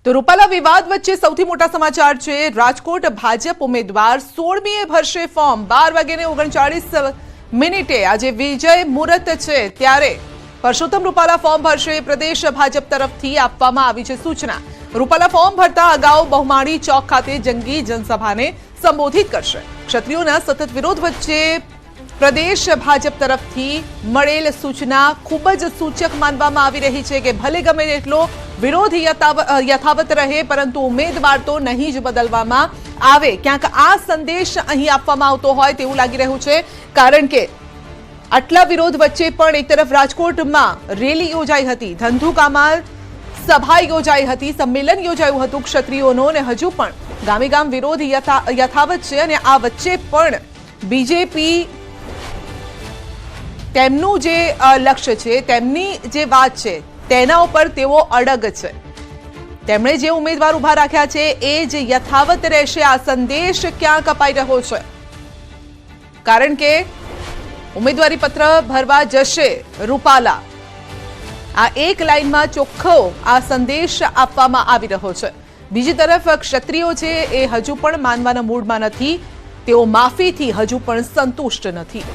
તો રૂપાલા વિવાદ વચ્ચે સૌથી મોટા સમાચાર છે। રાજકોટ ભાજપ ઉમેદવાર 16મીએ ભરશે ફોર્મ। 12:39 આજે વિજય મુહૂર્ત છે, ત્યારે પરસોત્તમ રૂપાલા ફોર્મ ભરશે। પ્રદેશ ભાજપ તરફથી આપવામાં આવી છે સૂચના। રૂપાલા ફોર્મ ભરતા અગાઉ બહુમાળી ચોક ખાતે જંગી જનસભાને સંબોધિત કરશે। ક્ષત્રિયોના સતત વિરોધ વચ્ચે પ્રદેશ ભાજપ તરફથી મળેલ સૂચના ખૂબ જ સૂચક માનવામાં આવી રહી છે કે ભલે ગમે તેટલો વિરોધ યથાવત રહે, પરંતુ ઉમેદવાર તો નહીં જ બદલવામાં આવે। ક્યાંક આ સંદેશ અહીં આપવામાં આવતો હોય તેવું લાગી રહ્યું છે, કારણ કે આટલા વિરોધ વચ્ચે પણ એક તરફ રાજકોટમાં રેલી યોજાઈ હતી, ધંધુકામાં સભા યોજાઈ હતી, સંમેલન યોજાયું હતું ક્ષત્રિયોનો, અને હજુ પણ ગામે ગામ વિરોધ યથાવત છે। અને આ વચ્ચે પણ બીજેપી તેમનું જે લક્ષ્ય છે, તેમની જે વાત છે તેના ઉપર તેઓ અડગ છે। તેમણે જે ઉમેદવાર ઉભા રાખ્યા છે એ જ યથાવત રહેશે। આ સંદેશ ક્યાંક અપાઈ રહ્યો છે, કારણ કે ઉમેદવારી પત્ર ભરવા જશે રૂપાલા, આ એક લાઈનમાં ચોખ્ખો આ સંદેશ આપવામાં આવી રહ્યો છે। બીજી તરફ ક્ષત્રિયો છે એ હજુ પણ માનવાના મૂડમાં નથી, તેઓ માફીથી હજુ પણ સંતુષ્ટ નથી।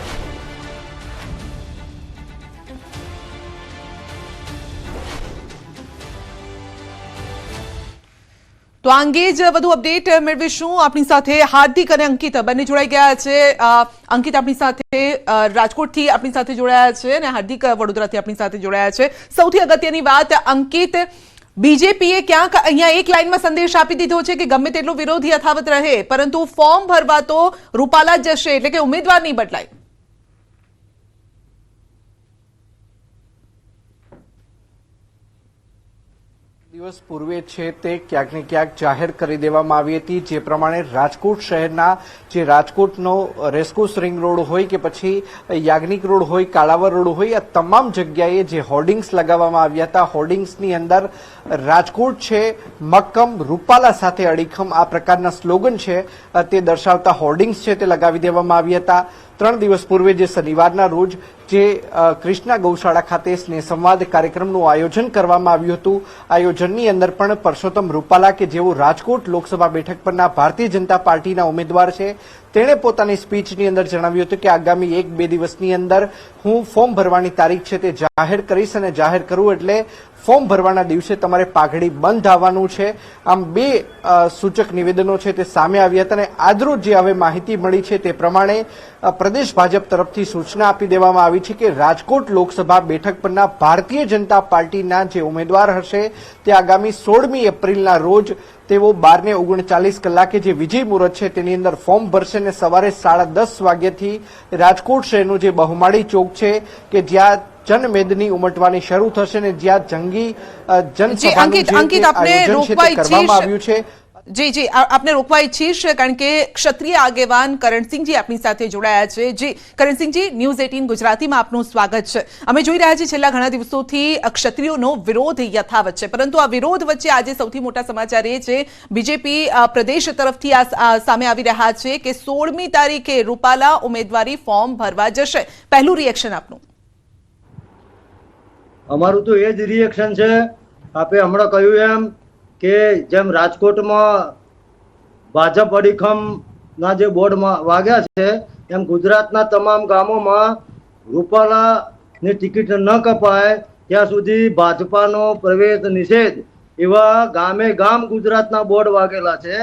તો આ અંગે જ વધુ અપડેટ મેળવીશું। આપણી સાથે હાર્દિક અને અંકિત બંને જોડાઈ ગયા છે। અંકિત આપણી સાથે રાજકોટથી આપણી સાથે જોડાયા છે અને હાર્દિક વડોદરાથી આપણી સાથે જોડાયા છે। સૌથી અગત્યની વાત અંકિત, બીજેપીએ ક્યાંક અહીંયા એક લાઈનમાં સંદેશ આપી દીધો છે કે ગમે તેટલો વિરોધ યથાવત રહે, પરંતુ ફોર્મ ભરવા તો રૂપાલા જશે, એટલે કે ઉમેદવાર નહીં બદલાય। દિવસ પૂર્વે છે તે ક્યાંક ને ક્યાંક જાહેર કરી દેવામાં આવી હતી, જે પ્રમાણે રાજકોટ શહેરના જે રાજકોટનો રેસકોર્સ રિંગ રોડ હોય કે પછી યાજ્ઞિક રોડ હોય, કાલાવર રોડ હોય, આ તમામ જગ્યાએ જે હોર્ડિંગ્સ લગાવવામાં આવ્યા હતા, હોર્ડિંગ્સની અંદર રાજકોટ છે મક્કમ, રૂપાલા સાથે અડીખમ, આ પ્રકારના સ્લોગન છે તે દર્શાવતા હોર્ડિંગ્સ છે તે લગાવી દેવામાં આવ્યા હતા। 3 દિવસ પૂર્વે જે શનિવારના રોજ જે કૃષ્ણા ગૌશાળા ખાતે સ્નેહ સંવાદ કાર્યક્રમનું આયોજન કરવામાં આવ્યું હતું, આયોજનની અંદર પણ પરસોત્તમ રૂપાલા કે જેઓ રાજકોટ લોકસભા બેઠક પરના ભારતીય જનતા પાર્ટીના ઉમેદવાર છે, તેણે પોતાની સ્પીચની અંદર જણાવ્યું હતું કે આગામી 1-2 દિવસની અંદર હું ફોર્મ ભરવાની તારીખ છે તે જાહેર કરીશ, અને જાહેર કરું એટલે ફોર્મ ભરવાના દિવસે તમારે પાઘડી બંધ આવવાનું છે। આમ 2 સૂચક નિવેદનો છે તે સામે આવ્યા હતા, અને આજરોજ જે હવે માહિતી મળી છે તે પ્રમાણે પ્રદેશ ભાજપ તરફથી સૂચના આપી દેવામાં આવી છે કે રાજકોટ લોકસભા બેઠક પરના ભારતીય જનતા પાર્ટીના જે ઉમેદવાર હશે તે આગામી 16મી એપ્રિલના રોજ તેઓ 12:39 જે વિજય મુહૂર્ત છે તેની અંદર ફોર્મ ભરશે, અને સવારે 10:30 વાગ્યાથી રાજકોટ શહેરનું જે બહુમાળી ચોક છે કે જ્યાં જનમેદની ઉમટવાની શરૂ થશે અને જ્યાં જંગી જનસભાનું જે આયોજન છે તે કરવામાં આવ્યું છે। જી જી, આપને રોકવા ઈચ્છીશ, કારણ કે ક્ષત્રિય આગેવાન કરણસિંહજી આપણી સાથે જોડાયા છે। જી કરણસિંહજી, ન્યૂઝ 18 ગુજરાતીમાં આપનું સ્વાગત છે। અમે જોઈ રહ્યા છીએ છેલ્લા ઘણા દિવસોથી ક્ષત્રિયોનો વિરોધ યથાવત છે, પરંતુ આ વિરોધ વચ્ચે આજે સૌથી મોટા સમાચાર એ છે બીજેપી પ્રદેશ તરફથી આ સામે આવી રહ્યા છે કે 16મી તારીખે રૂપાલા ઉમેદવારી ફોર્મ ભરવા જશે। પહેલું રિએક્શન આપનું? અમારું તો એ જ રિએક્શન છે, આપે હમણાં કહ્યું એમ કે જેમ રાજકોટમાં ભાજપ અડીખમના જે બોર્ડ વાગ્યા છે, એમ ગુજરાતના તમામ ગામોમાં રૂપાલાની ટિકિટ ન કપાય ત્યાં સુધી ભાજપાનો પ્રવેશ નિષેધ એવા ગામે ગામ ગુજરાતના બોર્ડ વાગેલા છે।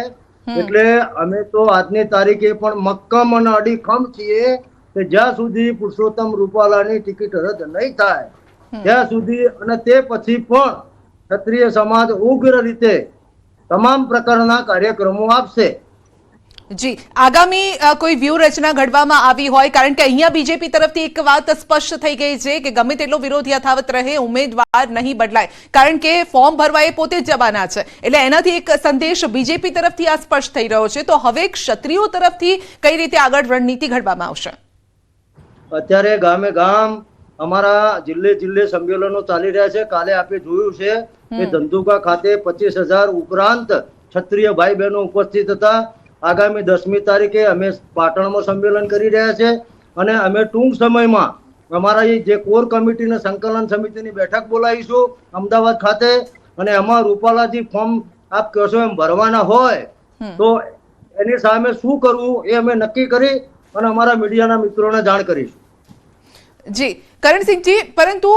એટલે અમે તો આજની તારીખે પણ મક્કમ અને અડીખમ છીએ કે જ્યાં સુધી પુરુષોત્તમ રૂપાલાની ટિકિટ રદ નહીં થાય ત્યાં સુધી, અને તે પછી પણ ક્ષત્રિય સમાજ ઉગ્ર રીતે તમામ પ્રકારના કાર્યક્રમો આપશે। જી, આગામી કોઈ વ્યૂહરચના ઘડવામાં આવી હોય? કારણ કે અહીંયા બીજેપી તરફથી એક વાત સ્પષ્ટ થઈ ગઈ છે કે ગમે તેટલો વિરોધ યથાવત રહે, ઉમેદવાર નહીં બદલાય, કારણ કે ફોર્મ ભરવા એ પોતે જ જવાના છે, એટલે એનાથી એક સંદેશ બીજેપી તરફથી આ સ્પષ્ટ થઈ રહ્યો છે। તો હવે ક્ષત્રિયો તરફથી કઈ રીતે આગળ રણનીતિ ઘડવામાં આવશે? અત્યારે ગામે ગામ અમારા જિલ્લે સંમેલનો ચાલી રહ્યા છે। કાલે આપણે જોયું છે કે ધંધુકા ખાતે 25,000 ઉપરાંત ક્ષત્રિય ભાઈ બહેનો ઉપસ્થિત હતા। આગામી 10મી તારીખે અમે પાટણમાં સંમેલન કરી રહ્યા છે, અને અમે ટૂંક સમયમાં અમારા જે કોર કમિટીને સંકલન સમિતિની બેઠક બોલાવીશું અમદાવાદ ખાતે, અને એમાં રૂપાલાજી ફોર્મ આપ કહો છો એમ ભરવાના હોય તો એની સામે શું કરવું એ અમે નક્કી કરી અને અમારા મીડિયાના મિત્રોને જાણ કરીશું. જી કરણસિંહજી, પરંતુ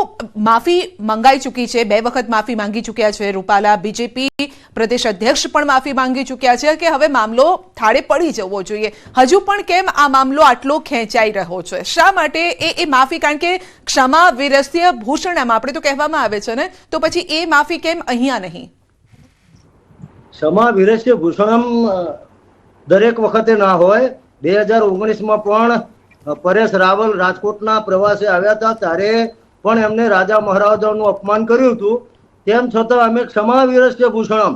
માફી મંગાઈ ચૂકી છે, 2 વખત માફી માંગી ચૂક્યા છે રૂપાલા. બીજેપી પ્રદેશ અધ્યક્ષ પણ માફી માંગી ચૂક્યા છે કે હવે મામલો થાળે પડી જવો જોઈએ. હજુ પણ કેમ આ મામલો આટલો ખેંચાઈ રહ્યો છે? શા માટે એ માફી? કારણ કે ક્ષમા વિરસ્ય ભૂષણમ આપણે તો કહેવામાં આવે છે ને, તો પછી એ માફી કેમ અહીંયા નહીં? ક્ષમા વિરસ્ય ભૂષણમ દરેક વખતે ના હોય. 2019માં પણ પરેશ રાવલ રાજકોટના પ્રવાસે આવ્યા હતા, ત્યારે પણ એમને રાજા મહારાજાનું અપમાન કર્યું હતું. તેમ છતાં અમે ક્ષમા વિરસ્ય ભૂષણમ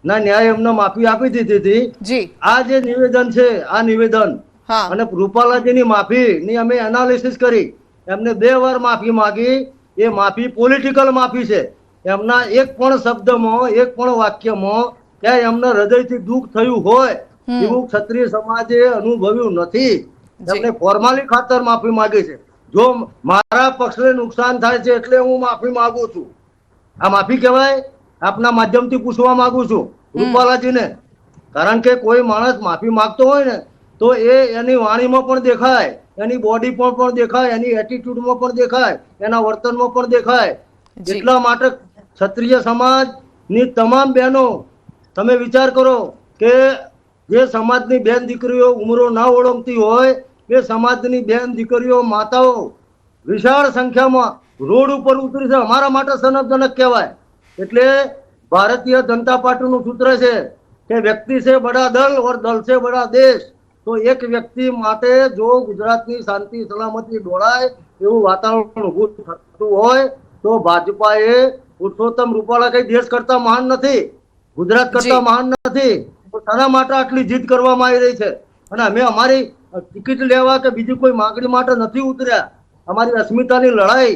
ના ન્યાય એમને માફી આપી દીધી હતી. જી, આ જે નિવેદન છે, આ નિવેદન હા, અને રૂપાલાજીની માફી ની અમે એનાલિસિસ કરી. એમને 2 વાર માફી માંગી. એ માફી પોલિટિકલ માફી છે. એમના એક પણ શબ્દમાં, એક પણ વાક્યમાં ક્યાંય એમને હૃદયથી દુઃખ થયું હોય એવું ક્ષત્રિય સમાજે અનુભવ્યું નથી. એમને ફોર્માલી ખાતર માફી માંગી છે. જો મારા પક્ષને નુકસાન થાય છે એટલે હું માફી માંગુ છું. આ માફી કહેવાય? આપના માધ્યમથી પૂછવા માંગુ છું રૂપાલાજીને. કારણ કે કોઈ માણસ માફી માંગતો હોય ને તો એ એની વાણીમાં પણ દેખાય, એની બોડી પણ દેખાય, એની એટીટ્યુડમાં પણ દેખાય, એના વર્તનમાં પણ દેખાય. એટલા માટે ક્ષત્રિય સમાજની તમામ બહેનો, તમે વિચાર કરો કે જે સમાજની બેન દીકરીઓ ઉંમરો ના ઓળંગતી હોય એ સમાજની બેન દીકરીઓ, માતાઓ વિશાળ સંખ્યામાં રોડ ઉપર ઉતરી છે. અમારા માટે સનદજનક કહેવાય. એટલે ભારતીય જનતા પાર્ટીનું સૂત્ર છે કે વ્યક્તિ છે બડા દલ ઓર દલ છે બડા દેશ. તો એક વ્યક્તિ માટે જો ગુજરાતની શાંતિ સલામતી ડોળાય એવું વાતાવરણ ઊભું થતું હોય તો ભાજપાએ પુરુષોત્તમ રૂપાલા કઈ દેશ કરતા મહાન નથી, ગુજરાત કરતા મહાન નથી. શાના માટે આટલી જીદ કરવામાં આવી રહી છે? અને અમે અમારી ટિકિટ લેવા કે બીજી કોઈ માંગણી માટે નથી ઉતર્યા. અમારી અસ્મિતાની લડાઈ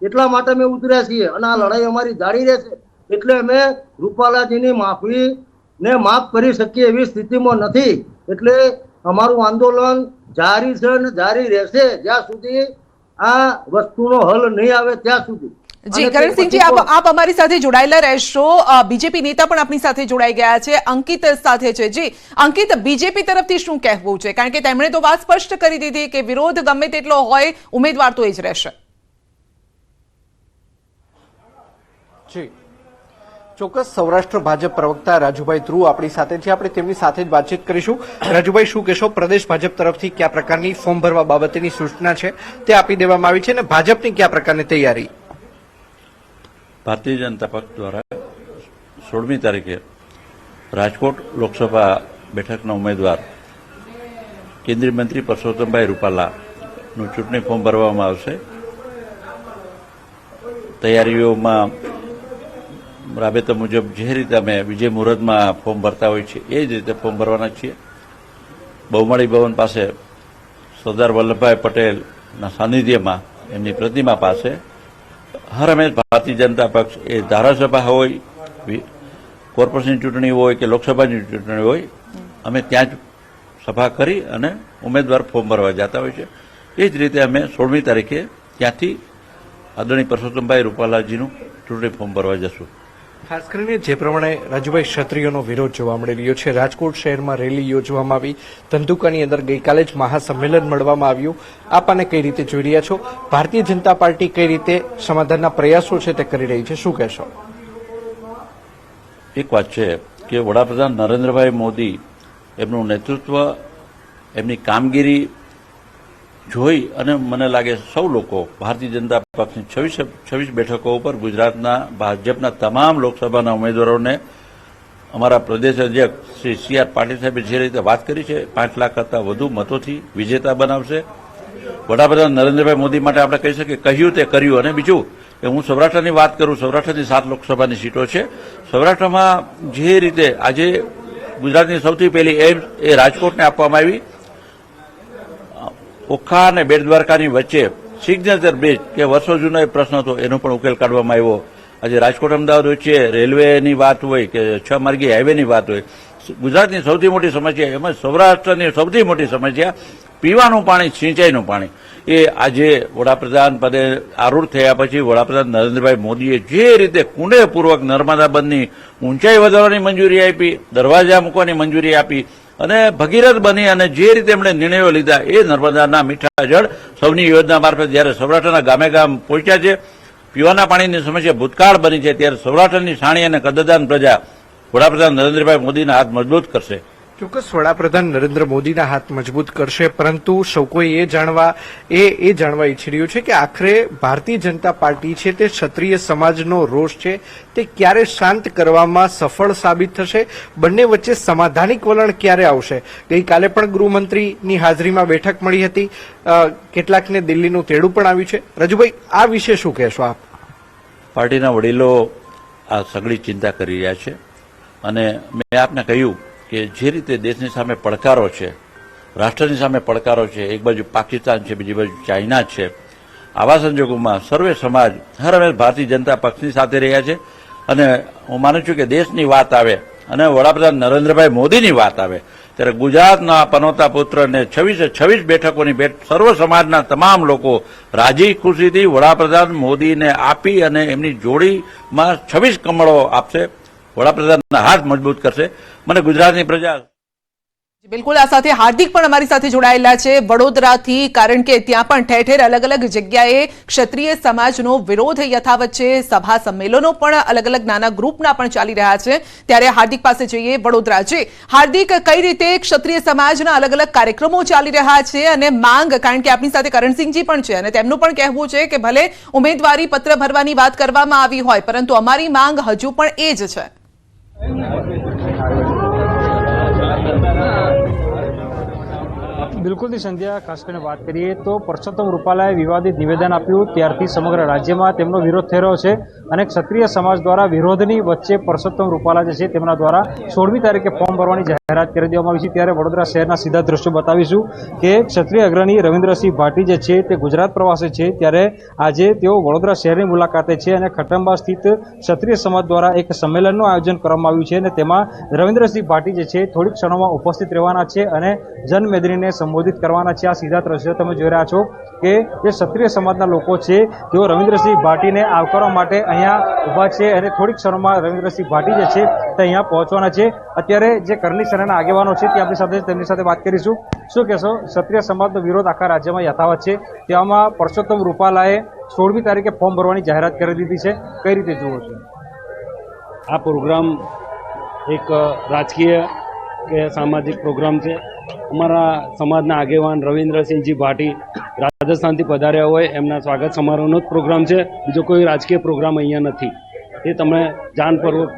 એટલા માટે અમે ઉતર્યા છીએ અને આ લડાઈ અમારી જારી રહેશે. એટલે અમે રૂપાલાજીની માફી ને માફ કરી શકીએ એવી સ્થિતિમાં નથી. એટલે અમારું આંદોલન જારી છે અને જારી રહેશે જ્યાં સુધી આ વસ્તુનો હલ નહીં આવે ત્યાં સુધી. જી કરણસિંહજી, આપ અમારી સાથે જોડાયેલા રહેશો. બીજેપી નેતા પણ આપણી સાથે જોડાઈ ગયા છે, અંકિત સાથે છે. જી અંકિત, બીજેપી તરફથી શું કહેવું છે? કારણ કે તેમણે તો વાત સ્પષ્ટ કરી દીધી કે વિરોધ ગમે તેટલો હોય, ઉમેદવાર તો એ જ રહેશે. જી ચોક્કસ. સૌરાષ્ટ્ર ભાજપ પ્રવક્તા રાજુભાઈ ધ્રુવ આપણી સાથે છે, આપણે તેમની સાથે જ વાતચીત કરીશું. રાજુભાઈ, શું કહેશો? પ્રદેશ ભાજપ તરફથી કયા પ્રકારની ફોર્મ ભરવા બાબતેની સૂચના છે તે આપી દેવામાં આવી છે અને ભાજપની કયા પ્રકારની તૈયારી? ભારતીય જનતા પક્ષ દ્વારા 16મી તારીખે રાજકોટ લોકસભા બેઠકના ઉમેદવાર કેન્દ્રીય મંત્રી પરસોત્તમભાઈ રૂપાલાનું ચૂંટણી ફોર્મ ભરવામાં આવશે. તૈયારીઓમાં રાબેતા મુજબ જે રીતે અમે વિજય મુહૂર્તમાં ફોર્મ ભરતા હોય છે એ જ રીતે ફોર્મ ભરવાના છીએ. બહુમાળી ભવન પાસે સરદાર વલ્લભભાઈ પટેલના સાનિધ્યમાં એમની પ્રતિમા પાસે હર હંમેશ ભારતીય જનતા પક્ષ એ ધારાસભા હોય, કોર્પોરેશન ચૂંટણી હોય કે લોકસભાની ચૂંટણી હોય, અમે ત્યાં જ સભા કરી અને ઉમેદવાર ફોર્મ ભરવા જતા હોય છે. એ જ રીતે અમે 16મી તારીખે ત્યાંથી આદરણીય પરસોત્તમભાઈ રૂપાલાજીનું ચૂંટણી ફોર્મ ભરવા જશું. ખાસ કરીને જે પ્રમાણે રાજુભાઈ ક્ષત્રિયોનો વિરોધ જોવા મળી રહ્યો છે, રાજકોટ શહેરમાં રેલી યોજવામાં આવી, ધંધુકાની અંદર ગઈકાલે જ મહાસંમેલન મળવામાં આવ્યું. આપ આને કઈ રીતે જોઈ રહ્યા છો? ભારતીય જનતા પાર્ટી કઈ રીતે સમાધાનના પ્રયાસો છે તે કરી રહી છે, શું કહેશો? એક વાત છે કે વડાપ્રધાન નરેન્દ્રભાઈ મોદી એમનું નેતૃત્વ, એમની કામગીરી જોઈ અને મને લાગે સૌ લોકો ભારતીય જનતા પક્ષની 26 બેઠકો ઉપર ગુજરાતના ભાજપના તમામ લોકસભાના ઉમેદવારોને અમારા પ્રદેશ અધ્યક્ષ શ્રી સી.આર. પાટીલ સાહેબે જે રીતે વાત કરી છે 5 લાખ કરતાં વધુ મતોથી વિજેતા બનાવશે. વડાપ્રધાન નરેન્દ્રભાઈ મોદી માટે આપણે કહી શકીએ કહ્યું તે કર્યું. અને બીજું કે હું સૌરાષ્ટ્રની વાત કરું, સૌરાષ્ટ્રની 7 લોકસભાની સીટો છે. સૌરાષ્ટ્રમાં જે રીતે આજે ગુજરાતની સૌથી પહેલી એમ્સ એ રાજકોટને આપવામાં આવી. ઓખા અને બેટ દ્વારકાની વચ્ચે સિગ્નેચર બ્રિજ કે વર્ષો જૂનો એક પ્રશ્ન હતો એનો પણ ઉકેલ કાઢવામાં આવ્યો. આજે રાજકોટ અમદાવાદ વચ્ચે રેલવેની વાત હોય કે 6 માર્ગી હાઈવેની વાત હોય, ગુજરાતની સૌથી મોટી સમસ્યા, એમાં સૌરાષ્ટ્રની સૌથી મોટી સમસ્યા પીવાનું પાણી, સિંચાઈનું પાણી. એ આજે વડાપ્રધાન પદે આરૂઢ થયા પછી વડાપ્રધાન નરેન્દ્રભાઈ મોદીએ જે રીતે કુંડેપૂર્વક નર્મદા બંધની ઊંચાઈ વધારવાની મંજૂરી આપી, દરવાજા મૂકવાની મંજૂરી આપી અને ભગીરથ બની અને જે રીતે એમણે નિર્ણયો લીધા, એ નર્મદાના મીઠા જળ સૌની યોજના મારફત જ્યારે સૌરાષ્ટ્રના ગામે ગામ પહોંચ્યા છે, પીવાના પાણીની સમસ્યા ભૂતકાળ બની છે, ત્યારે સૌરાષ્ટ્રની સાણી અને કદરદાન પ્રજા વડાપ્રધાન નરેન્દ્રભાઈ મોદીના હાથ મજબૂત કરશે. ચોક્કસ વડાપ્રધાન નરેન્દ્ર મોદીના હાથ મજબૂત કરશે, પરંતુ સૌ કોઈ એ જાણવા ઈચ્છી રહ્યું છે કે આખરે ભારતીય જનતા પાર્ટી છે તે ક્ષત્રિય સમાજનો રોષ છે તે ક્યારે શાંત કરવામાં સફળ સાબિત થશે, બંને વચ્ચે સમાધાનિક વલણ ક્યારે આવશે. ગઈકાલે પણ ગૃહમંત્રીની હાજરીમાં બેઠક મળી હતી, કેટલાકને દિલ્હીનું તેડું પણ આવ્યું છે. રજુભાઈ, આ વિશે શું કહેશો આપ? પાર્ટીના વડીલો આ સઘળી ચિંતા કરી રહ્યા છે અને મેં આપને કહ્યું કે જે રીતે દેશની સામે પડકારો છે, રાષ્ટ્રની સામે પડકારો છે, એક બાજુ પાકિસ્તાન છે, બીજી બાજુ ચાઇના છે, આવા સંજોગોમાં સર્વે સમાજ હર હંમેશ ભારતીય જનતા પક્ષની સાથે રહ્યા છે. અને હું માનું છું કે દેશની વાત આવે અને વડાપ્રધાન નરેન્દ્રભાઈ મોદીની વાત આવે ત્યારે ગુજરાતના પનોતા પુત્રને 26 બેઠકોની ભેટ સર્વ સમાજના તમામ લોકો રાજી ખુશીથી વડાપ્રધાન મોદીને આપી અને એમની જોડીમાં 26 કમળો આપશે, વડાપ્રધાનના હાથ મજબૂત કરશે. મને ગુજરાતની પ્રજા બિલકુલ આ સાથે હાર્દિક પણ અમારી સાથે જોડાયેલા છે વડોદરાથી, કારણ કે ત્યાં પણ ઠેર ઠેર અલગ અલગ જગ્યાએ ક્ષત્રિય સમાજનો વિરોધ યથાવત છે, સભા સંમેલનો પણ અલગ અલગ નાના ગ્રુપના પણ ચાલી રહ્યા છે. ત્યારે હાર્દિક પાસે જઈએ વડોદરા. છે હાર્દિક, કઈ રીતે ક્ષત્રિય સમાજના અલગ અલગ કાર્યક્રમો ચાલી રહ્યા છે અને માંગ, કારણ કે આપણી સાથે કરણસિંહજી પણ છે અને તેમનું પણ કહેવું છે કે ભલે ઉમેદવારી પત્ર ભરવાની વાત કરવામાં આવી હોય પરંતુ અમારી માંગ હજુ પણ એ જ છે. બિલકુલથી સંધ્યા, ખાસ કરીને વાત કરીએ તો પરસોત્તમ રૂપાલાએ વિવાદિત નિવેદન આપ્યું ત્યારથી સમગ્ર રાજ્યમાં તેમનો વિરોધ થઈ રહ્યો છે અને ક્ષત્રિય સમાજ દ્વારા વિરોધની વચ્ચે પરસોત્તમ રૂપાલા જે છે તેમના દ્વારા 16મી તારીખે ફોર્મ ભરવાની જાહેરાત કરી દેવામાં આવી છે. ત્યારે વડોદરા શહેરના સીધા દ્રશ્યો બતાવીશું કે ક્ષત્રિય અગ્રણી રવિન્દ્રસિંહ ભાટી જે છે તે ગુજરાત પ્રવાસે છે, ત્યારે આજે તેઓ વડોદરા શહેરની મુલાકાતે છે અને ખટંબા સ્થિત ક્ષત્રિય સમાજ દ્વારા એક સંમેલનનું આયોજન કરવામાં આવ્યું છે અને તેમાં રવિન્દ્રસિંહ ભાટી જે છે થોડીક ક્ષણોમાં ઉપસ્થિત રહેવાના છે અને જનમેદનીને સંબોધિત કરવાના છે. આ સીધા દ્રશ્યો તમે જોઈ રહ્યા છો કે જે ક્ષત્રિય સમાજના લોકો છે તેઓ રવિન્દ્રસિંહ ભાટીને આવકારવા માટે અહીંયા ઊભા છે અને થોડીક ક્ષણોમાં રવિન્દ્રસિંહ ભાટી જે છે તે અહીંયા પહોંચવાના છે. અત્યારે જે કરણી સેનાના આગેવાનો છે તે આપણી સાથે તેમની સાથે વાત કરીશું. શું કહેશો, ક્ષત્રિય સમાજનો વિરોધ આખા રાજ્યમાં યથાવત છે, તેવામાં પરસોત્તમ રૂપાલાએ 16મી તારીખે ફોર્મ ભરવાની જાહેરાત કરી દીધી છે, કઈ રીતે જુઓ છો? આ પ્રોગ્રામ એક રાજકીય કે સામાજિક પ્રોગ્રામ છે. અમારા સમાજના આગેવાન રવિન્દ્રસિંહજી ભાટી રાજસ્થાનથી પધાર્યા હોય એમના સ્વાગત સમારોહનો જ પ્રોગ્રામ છે, બીજો કોઈ રાજકીય પ્રોગ્રામ અહીંયા નથી. એ તમે જાણપૂર્વક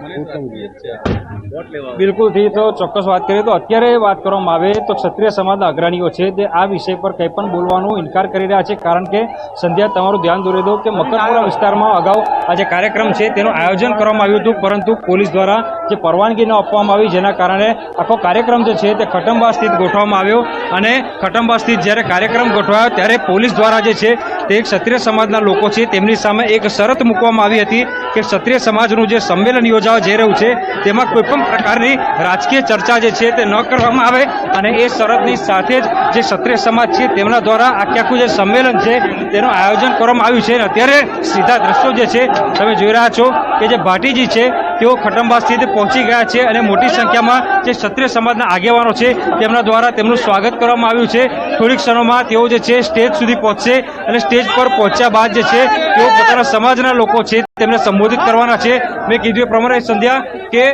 બિલકુલથી તો ચોક્કસ વાત કરીએ તો અત્યારે વાત કરવામાં આવે તો ક્ષત્રિય સમાજના અગ્રણીઓ છે તે આ વિષય પર કંઈ પણ બોલવાનો ઇનકાર કરી રહ્યા છે, કારણ કે સંધ્યા તમારું ધ્યાન દોરી દો કે મકરપુરા વિસ્તારમાં અગાઉ આ જે કાર્યક્રમ છે તેનું આયોજન કરવામાં આવ્યું હતું, પરંતુ પોલીસ દ્વારા જે પરવાનગી ન આપવામાં આવી જેના કારણે આખો કાર્યક્રમ જે છે તે ખટંબા સ્થિત ગોઠવવામાં આવ્યો અને ખટંબા સ્થિત જ્યારે કાર્યક્રમ ગોઠવાયો ત્યારે પોલીસ દ્વારા જે છે તે ક્ષત્રિય સમાજના લોકો છે તેમની સામે એક શરત મૂકવામાં આવી હતી કે ક્ષત્રિય સમાજનું જે સંમેલન યોજાવા જઈ રહ્યું છે તેમાં કોઈપણ પ્રકારની રાજકીય ચર્ચા જે છે તે ન કરવામાં આવે અને એ શરતની સાથે જ જે ક્ષત્રિય સમાજ છે તેમના દ્વારા આખું જે સંમેલન છે તેનું આયોજન કરવામાં આવ્યું છે. અને અત્યારે સીધા દ્રશ્યો જે છે તમે જોઈ રહ્યા છો કે જે ભાટીજી છે તેઓ ખટંબા સ્થિત પહોંચી ગયા છે અને મોટી સંખ્યામાં જે ક્ષત્રિય સમાજના આગેવાનો છે તેમના દ્વારા તેમનું સ્વાગત કરવામાં આવ્યું છે. થોડીક ક્ષણોમાં તેઓ જે છે સ્ટેજ સુધી પહોંચશે અને સ્ટેજ પર પહોંચ્યા બાદ જે છે તેઓ પોતાના સમાજના લોકો છે તેમને સંબોધિત કરવાના છે. મેં કીધું એ પ્રમાણે સંધ્યા કે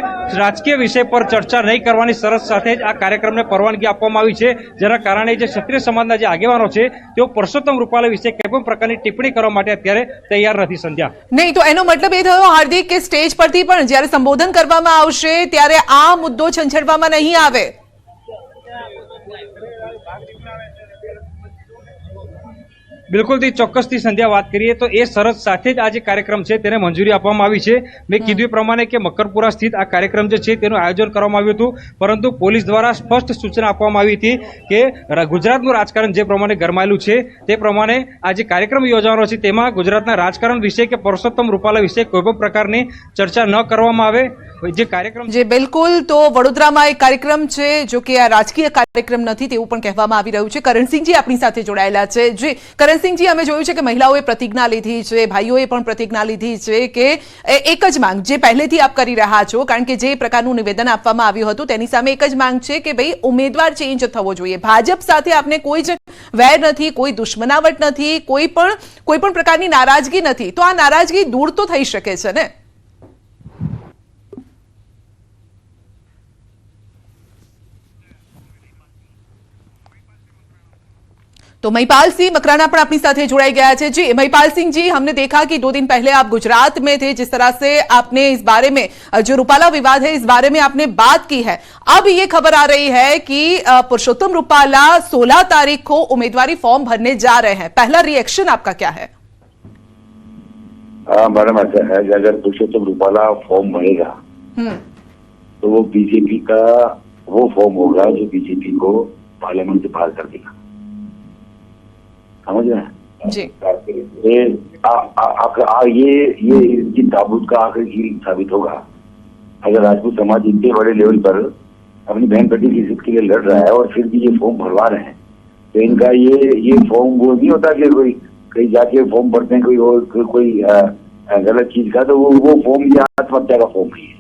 રાજકીય વિષય પર ચર્ચા નહીં કરવાની શરત સાથે જ આ કાર્યક્રમને પરવાનગી આપવામાં આવી છે, જેના કારણે જે ક્ષત્રિય સમાજના જે આગેવાનો છે તેઓ પરસોત્તમ રૂપાલા વિશે કોઈ પણ પ્રકારની ટિપ્પણી કરવા માટે અત્યારે તૈયાર નથી. સંધ્યા, નહીં તો એનો મતલબ એ થયો હાર્દિક કે સ્ટેજ પરથી પણ જ્યારે સંબોધન કરવામાં આવશે ત્યારે આ મુદ્દો છંછેડવામાં નહીં આવે. બિલકુલથી ચોક્કસથી સંધ્યા વાત કરીએ તો એ શરત સાથે જ આ જે કાર્યક્રમ છે તેને મંજૂરી આપવામાં આવી છે. મેં કીધું એ પ્રમાણે કે મકરપુરા સ્થિત આ કાર્યક્રમ જે છે તેનું આયોજન કરવામાં આવ્યું હતું, પરંતુ પોલીસ દ્વારા સ્પષ્ટ સૂચના આપવામાં આવી હતી કે ગુજરાતનું રાજકારણ જે પ્રમાણે ગરમાયેલું છે તે પ્રમાણે આ જે કાર્યક્રમ યોજવાનો છે તેમાં ગુજરાતના રાજકારણ વિશે કે પરસોત્તમ રૂપાલા વિશે કોઈ પણ પ્રકારની ચર્ચા ન કરવામાં આવે. જે કાર્યક્રમ જે બિલકુલ તો વડોદરામાં એક કાર્યક્રમ છે, જો કે આ રાજકીય કાર્યક્રમ નથી તેવું પણ કહેવામાં આવી રહ્યું છે. કરણસિંહજી આપણી સાથે જોડાયેલા છે. જી કરણસિંહજી, અમે જોયું છે કે મહિલાઓએ પ્રતિજ્ઞા લીધી છે, ભાઈઓએ પણ પ્રતિજ્ઞા લીધી છે કે એક જ માંગ જે પહેલેથી આપ કરી રહ્યા છો, કારણ કે જે પ્રકારનું નિવેદન આપવામાં આવ્યું હતું તેની સામે એક જ માંગ છે કે ભાઈ ઉમેદવાર ચેન્જ થવો જોઈએ. ભાજપ સાથે આપને કોઈ જ વેર નથી, કોઈ દુશ્મનાવટ નથી, કોઈ પણ પ્રકારની નારાજગી નથી, તો આ નારાજગી દૂર તો થઈ શકે છે ને? तो महिपाल सिंह मकराना पर अपनी साथ जुड़ाई गया है। जी महिपाल सिंह जी, हमने देखा कि 2 दिन पहले आप गुजरात में थे, जिस तरह से आपने इस बारे में जो रूपाला विवाद है इस बारे में आपने बात की है। अब ये खबर आ रही है कि पुरुषोत्तम रूपाला 16 तारीख को उम्मीदवारी फॉर्म भरने जा रहे हैं। पहला रिएक्शन आपका क्या है? मैडम ऐसा है कि अगर पुरुषोत्तम रूपाला फॉर्म भरेगा तो वो बीजेपी का वो फॉर्म होगा जो बीजेपी को पार्लियामेंट से बाहर कर देगा, समझ रहे हैं जी। ये इनकी ताबूत का आखिरी कील साबित होगा। अगर राजपूत समाज इतने बड़े लेवल पर अपनी बहन बेटी की इज्जत के लिए लड़ रहा है और फिर भी ये फॉर्म भरवा रहे हैं, तो इनका ये फॉर्म वो नहीं होता कि कोई कहीं जाके फॉर्म भरते हैं कोई गलत चीज का, तो वो फॉर्म ये आत्महत्या का फॉर्म ही है।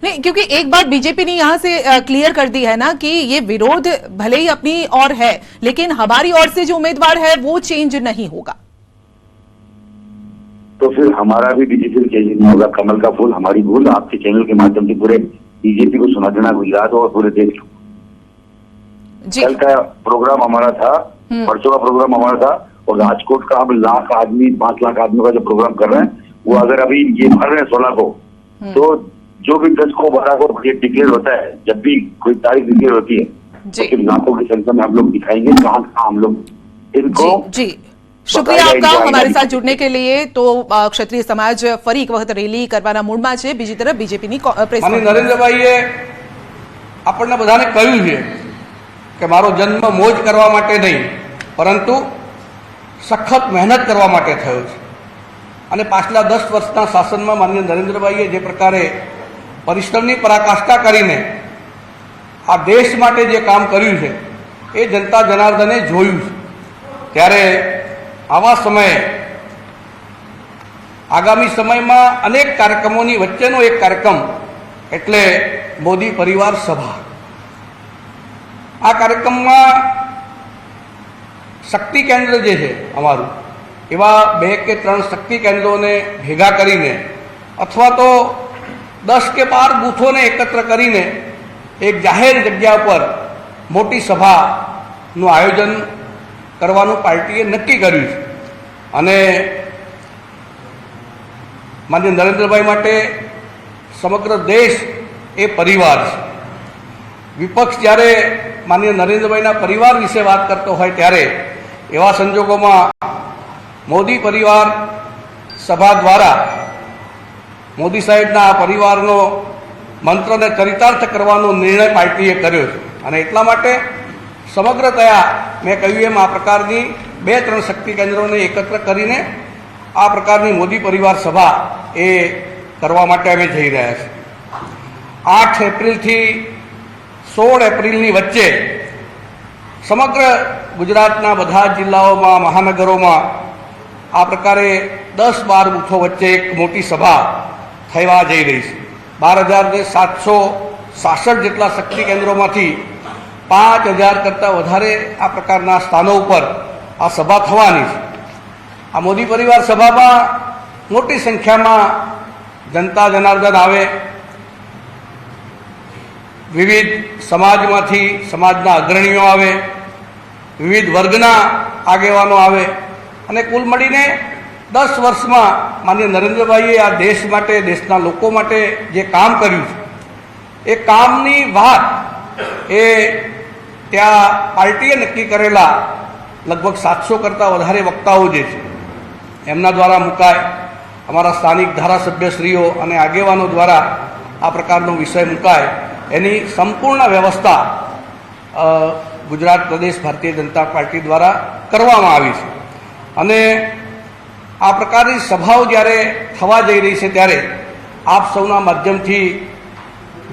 नहीं, क्योंकि एक बात बीजेपी ने यहाँ से क्लियर कर दी है ना कि ये विरोध भले ही अपनी ओर है, लेकिन हमारी ओर से जो उम्मीदवार है वो चेंज नहीं होगा। तो फिर हमारा भी बीजेपी से चेंज नहीं होगा। कमल का फूल हमारी भूल आपके चैनल के माध्यम से पूरे बीजेपी को सुना देना, गुजरात और पूरे देश को। कल का प्रोग्राम हमारा था, परसों का प्रोग्राम हमारा था, और राजकोट का अब 5 लाख आदमी का जो प्रोग्राम कर रहे हैं, वो अगर अभी ये भर रहे हैं 16 को, तो जो भी 10 को 12 को ये डिक्लेयर होता है, जब भी कोई तारीख डिक्लेयर होती है तो फिर लाखों की संख्या में हम लोग दिखाएंगे कहाँ हम लोग इनको। जी शुक्रिया आपका हमारे साथ जुड़ने के लिए। तो क्षत्रिय समाज फरी एक वखत रेली करवाना मूडમાં છે। બીજી તરફ બીજેપીની પ્રેસ નરેન્દ્રભાઈએ આપણને બધાને કહ્યું છે કે મારો જન્મ મોજ કરવા માટે નહીં પરંતુ સખત મહેનત કરવા માટે થયો છે, અને પાછલા 10 વર્ષના શાસનમાં માનનીય નરેન્દ્રભાઈએ જે પ્રકારે પરિશ્રમની પરાકાષ્ઠા કરીને આ દેશ માટે જે કામ કર્યું છે એ જનતા જનાર્દને જોયું છે। ત્યારે આવા સમયે આગામી સમયમાં અનેક કાર્યક્રમોની વચ્ચેનો એક કાર્યક્રમ એટલે મોદી પરિવાર સભા। આ કાર્યક્રમમાં શક્તિ કેન્દ્ર જે છે અમારું, એવા 2 કે 3 શક્તિ કેન્દ્રોને ભેગા કરીને અથવા તો 10 કે 12 બૂથોને એકત્ર કરીને એક જાહેર જગ્યા પર મોટી સભાનું આયોજન કરવાનું પાર્ટીએ નક્કી કર્યું છે। અને માનનીય નરેન્દ્રભાઈ માટે સમગ્ર દેશ એ પરિવાર છે। વિપક્ષ જ્યારે માનનીય નરેન્દ્રભાઈના પરિવાર વિશે વાત કરતો હોય ત્યારે એવા સંજોગોમાં મોદી પરિવાર સભા દ્વારા મોદી સાહેબના આ પરિવારનો મંત્રને ચરિતાર્થ કરવાનો નિર્ણય પાર્ટીએ કર્યો છે, અને એટલા માટે સમગ્રતયા મેં કહ્યું એમ આ પ્રકારની 2-3 શક્તિ કેન્દ્રોને એકત્ર કરીને આ પ્રકારની મોદી પરિવાર સભા એ કરવા માટે અમે જઈ રહ્યા છીએ। 8 એપ્રિલથી 16 એપ્રિલની વચ્ચે સમગ્ર ગુજરાતના બધા જિલ્લાઓમાં મહાનગરોમાં આ પ્રકારે 10-12 બૂથો વચ્ચે એક મોટી સભા થવા જઈ રહી છે। 12,766 જેટલા શક્તિ કેન્દ્રોમાંથી 5,000 કરતાં વધારે આ પ્રકારના સ્થાનો ઉપર આ સભા થવાની છે। આ મોદી પરિવાર સભામાં મોટી સંખ્યામાં જનતા જનાર્દન આવે, વિવિધ સમાજમાંથી સમાજના અગ્રણીઓ આવે, વિવિધ વર્ગના આગેવાનો આવે, અને કુલ મળીને 10 વર્ષમાં માનનીય નરેન્દ્રભાઈએ આ દેશ માટે, દેશના લોકો માટે જે કામ કર્યું છે એ કામની વાત એ ત્યાં પાર્ટીએ નક્કી કરેલા લગભગ 700 કરતાં વધારે વક્તાઓ જે છે એમના દ્વારા મુકાય, અમારા સ્થાનિક ધારાસભ્યશ્રીઓ અને આગેવાનો દ્વારા આ પ્રકારનો વિષય મુકાય, એની સંપૂર્ણ વ્યવસ્થા ગુજરાત પ્રદેશ ભારતીય જનતા પાર્ટી દ્વારા કરવામાં આવી છે। અને આ પ્રકારની સભાઓ જ્યારે થવા જઈ રહી છે ત્યારે આપ સૌના માધ્યમથી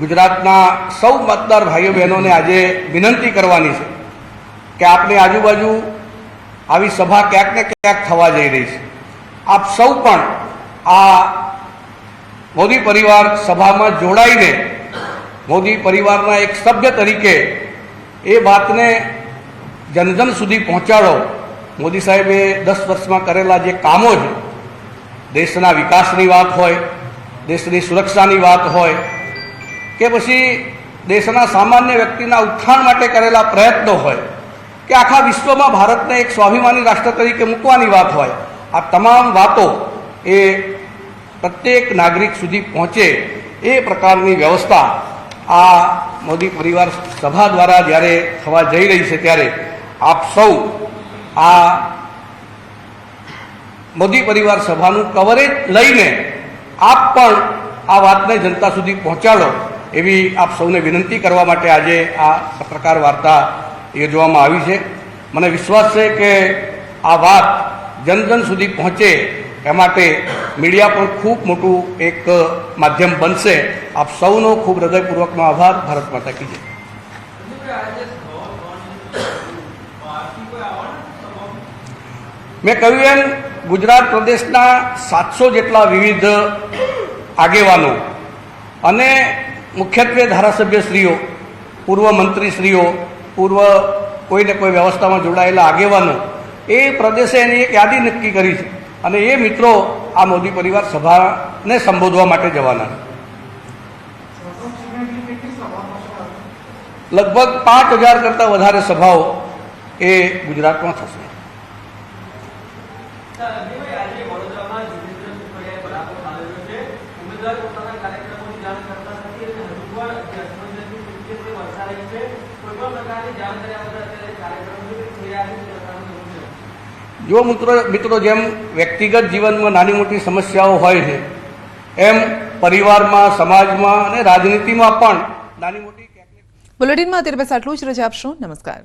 ગુજરાતના સૌ મતદાર ભાઈઓ બહેનોને આજે વિનંતી કરવાની છે કે આપની આજુબાજુ આવી સભા ક્યાંક ને ક્યાંક થવા જઈ રહી છે. આપ સૌ પણ આ મોદી પરિવાર સભામાં જોડાઈને મોદી પરિવારના એક સભ્ય તરીકે એ વાતને જનજન સુધી પહોંચાડો. મોદી સાહેબે 10 વર્ષમાં કરેલા જે કામો છે, દેશના વિકાસની વાત હોય, દેશની સુરક્ષાની વાત હોય કે પછી દેશના સામાન્ય વ્યક્તિના ઉત્થાન માટે કરેલા પ્રયત્નો હોય કે આખા વિશ્વમાં ભારતને એક સ્વાભિમાની રાષ્ટ્ર તરીકે મૂકવાની વાત હોય, આ તમામ વાતો એ પ્રત્યેક નાગરિક સુધી પહોંચે એ પ્રકારની વ્યવસ્થા આ મોદી પરિવાર સભા દ્વારા જ્યારે થવા જઈ રહી છે ત્યારે આપ સૌ આ મોદી પરિવાર સભાનું કવરેજ લઈને આપ પણ આ વાતને જનતા સુધી પહોંચાડો એવી આપ સૌને વિનંતી કરવા માટે આજે આ પત્રકાર વાર્તા યોજવામાં આવી છે. મને વિશ્વાસ છે કે આ વાત જન સુધી પહોંચે એ માટે મીડિયા પણ ખૂબ મોટું એક માધ્યમ બનશે. આપ સૌનો ખૂબ હૃદયપૂર્વકનો આભાર. ભારત માતા કી જય. મેં કહ્યું એમ ગુજરાત પ્રદેશના 700 જેટલા વિવિધ આગેવાનો અને મુખ્યત્વે ધારાસભ્યશ્રીઓ, પૂર્વ મંત્રીશ્રીઓ, પૂર્વ કોઈને કોઈ વ્યવસ્થામાં જોડાયેલા આગેવાનો એ પ્રદેશે એની એક યાદી નક્કી કરી છે અને એ મિત્રો આ મોદી પરિવાર સભાને સંબોધવા માટે જવાના છે. લગભગ 5000 કરતાં વધારે સભાઓ એ ગુજરાતમાં થશે. જો મિત્રો જેમ વ્યક્તિગત જીવનમાં નાની મોટી સમસ્યાઓ હોય છે એમ પરિવારમાં, સમાજમાં અને રાજનીતિમાં પણ નાની મોટી. બુલેટિનમાં અત્યારે બસ આટલું જ. રજા આપશો. નમસ્કાર.